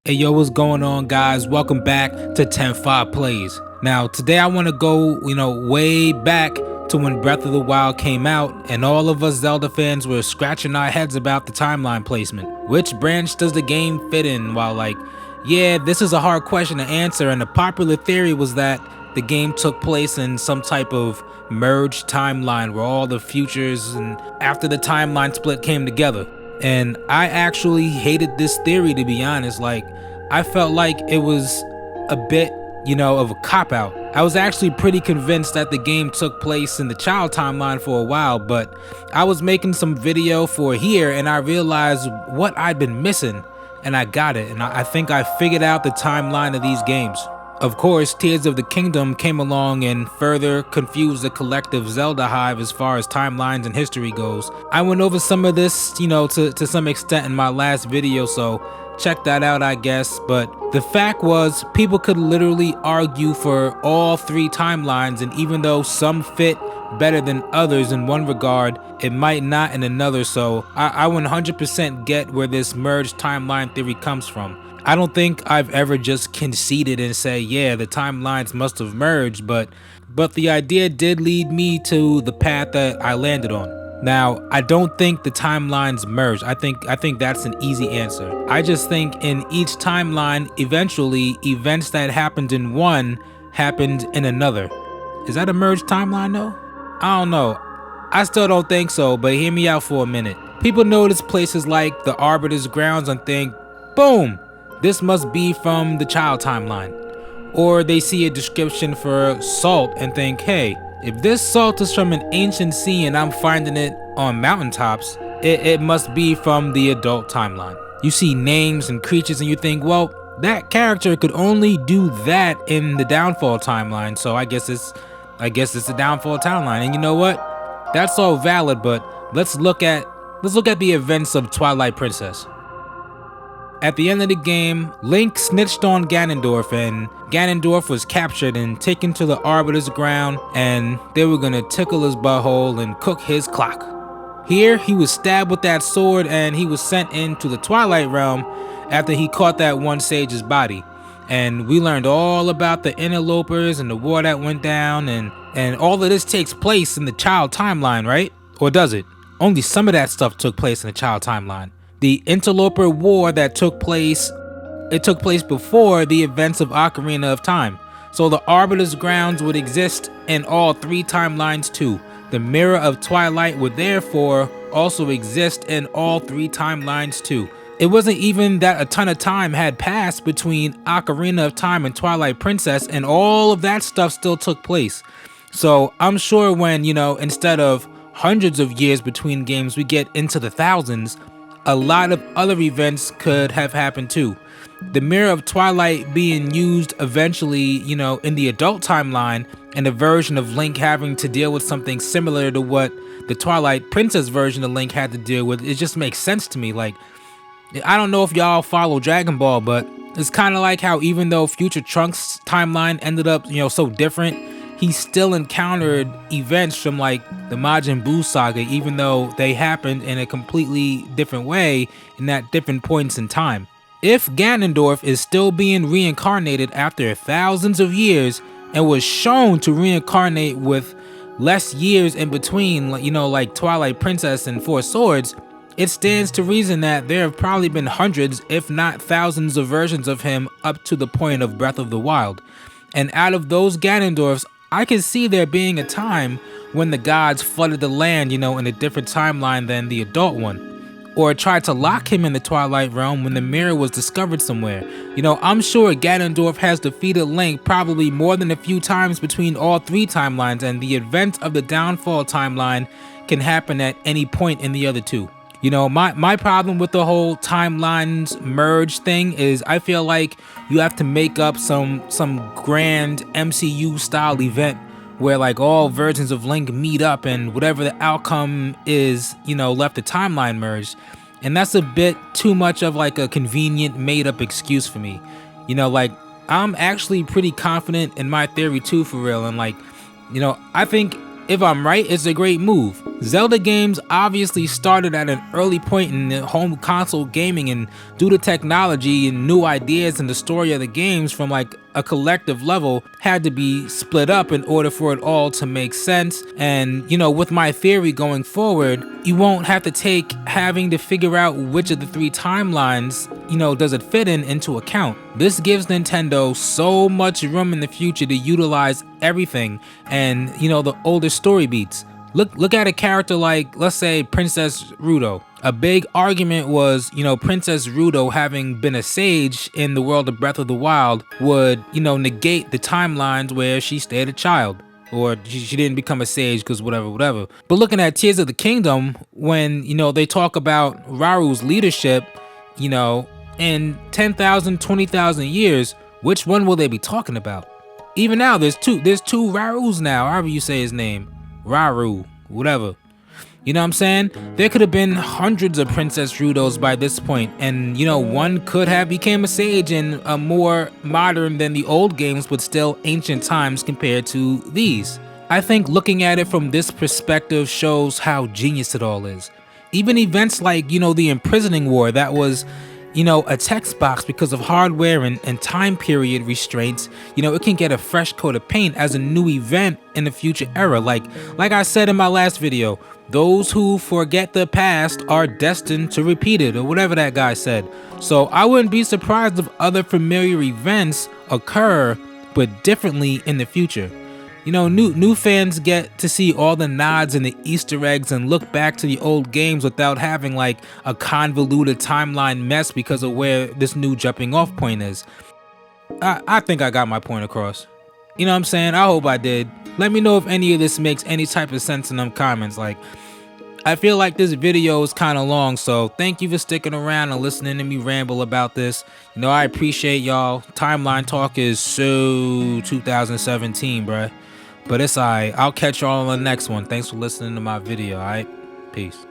Hey yo, what's going on, guys? Welcome back to 10-5 Plays. Now, today I want to go, way back to when Breath of the Wild came out, and all of us Zelda fans were scratching our heads about the timeline placement. Which branch does the game fit in? While yeah, this is a hard question to answer, and the popular theory was that the game took place in some type of merged timeline where all the futures and after the timeline split came together. And I actually hated this theory, to be honest. I felt like it was a bit, of a cop-out. I was actually pretty convinced that the game took place in the child timeline for a while, but I was making some video for here and I realized what I'd been missing, and I got it, and I think I figured out the timeline of these games. Of course, Tears of the Kingdom came along and further confused the collective Zelda hive as far as timelines and history goes. I went over some of this, to some extent in my last video, so check that out, I guess. But the fact was, people could literally argue for all three timelines, and even though some fit better than others in one regard, it might not in another, so I 100% get where this merged timeline theory comes from. I don't think I've ever just conceded and say, yeah, the timelines must have merged, but the idea did lead me to the path that I landed on. Now, I don't think the timelines merged. I think that's an easy answer. I just think in each timeline, eventually, events that happened in one happened in another. Is that a merged timeline though? I don't know. I still don't think so, but hear me out for a minute. People notice places like the Arbiter's grounds and think, boom! This must be from the child timeline. Or they see a description for salt and think, hey, if this salt is from an ancient sea and I'm finding it on mountaintops, it must be from the adult timeline. You see names and creatures and you think, well, that character could only do that in the downfall timeline, so I guess it's the downfall timeline. And you know what? That's all valid, but let's look at the events of Twilight Princess. At the end of the game, Link snitched on Ganondorf, and Ganondorf was captured and taken to the Arbiter's ground, and they were gonna tickle his butthole and cook his clock. Here, he was stabbed with that sword and he was sent into the Twilight Realm after he caught that one sage's body. And we learned all about the interlopers and the war that went down, and all of this takes place in the child timeline, right? Or does it? Only some of that stuff took place in the child timeline. The interloper war that took place before the events of Ocarina of Time. So the Arbiter's grounds would exist in all three timelines too. The Mirror of Twilight would therefore also exist in all three timelines too. It wasn't even that a ton of time had passed between Ocarina of Time and Twilight Princess, and all of that stuff still took place. So I'm sure when, instead of hundreds of years between games, we get into the thousands, a lot of other events could have happened too. The Mirror of Twilight being used eventually, in the adult timeline, and a version of Link having to deal with something similar to what the Twilight Princess version of Link had to deal with, it just makes sense to me. I don't know if y'all follow Dragon Ball, but it's kind of like how even though Future Trunks' timeline ended up, so different, he still encountered events from the Majin Buu saga, even though they happened in a completely different way and at different points in time. If Ganondorf is still being reincarnated after thousands of years and was shown to reincarnate with less years in between, like Twilight Princess and Four Swords, it stands to reason that there have probably been hundreds, if not thousands, of versions of him up to the point of Breath of the Wild. And out of those Ganondorfs, I can see there being a time when the gods flooded the land, in a different timeline than the adult one. Or tried to lock him in the Twilight Realm when the mirror was discovered somewhere. I'm sure Ganondorf has defeated Link probably more than a few times between all three timelines, and the event of the downfall timeline can happen at any point in the other two. My problem with the whole timelines merge thing is I feel like you have to make up some grand MCU style event where all versions of Link meet up and whatever the outcome is, left the timeline merged. And that's a bit too much of a convenient made up excuse for me. I'm actually pretty confident in my theory too, for real. And I think If I'm right, it's a great move. Zelda games obviously started at an early point in the home console gaming, and due to technology and new ideas and the story of the games from like a collective level had to be split up in order for it all to make sense. And with my theory going forward, you won't have to take having to figure out which of the three timelines does it fit in into account. This gives Nintendo so much room in the future to utilize everything and the older story beats. Look at a character like, let's say, Princess Ruto. A big argument was, Princess Ruto having been a sage in the world of Breath of the Wild would, negate the timelines where she stayed a child. Or she didn't become a sage because whatever. But looking at Tears of the Kingdom, when, they talk about Raru's leadership, in 10,000, 20,000 years, which one will they be talking about? Even now, there's two Rarus now, however you say his name. Raru, whatever. You know what I'm saying? There could have been hundreds of Princess Rutos by this point, and one could have became a sage in a more modern than the old games, but still ancient times compared to these. I think looking at it from this perspective shows how genius it all is. Even events like, the imprisoning war that was a text box because of hardware and time period restraints, it can get a fresh coat of paint as a new event in the future era. Like I said in my last video, those who forget the past are destined to repeat it, or whatever that guy said. So I wouldn't be surprised if other familiar events occur, but differently in the future. New fans get to see all the nods and the Easter eggs and look back to the old games without having like a convoluted timeline mess because of where this new jumping off point is. I think I got my point across. You know what I'm saying? I hope I did. Let me know if any of this makes any type of sense in them comments. Like, I feel like this video is kind of long, so thank you for sticking around and listening to me ramble about this. I appreciate y'all. Timeline talk is so 2017, bruh. But it's alright. I'll catch y'all on the next one. Thanks for listening to my video, alright? Peace.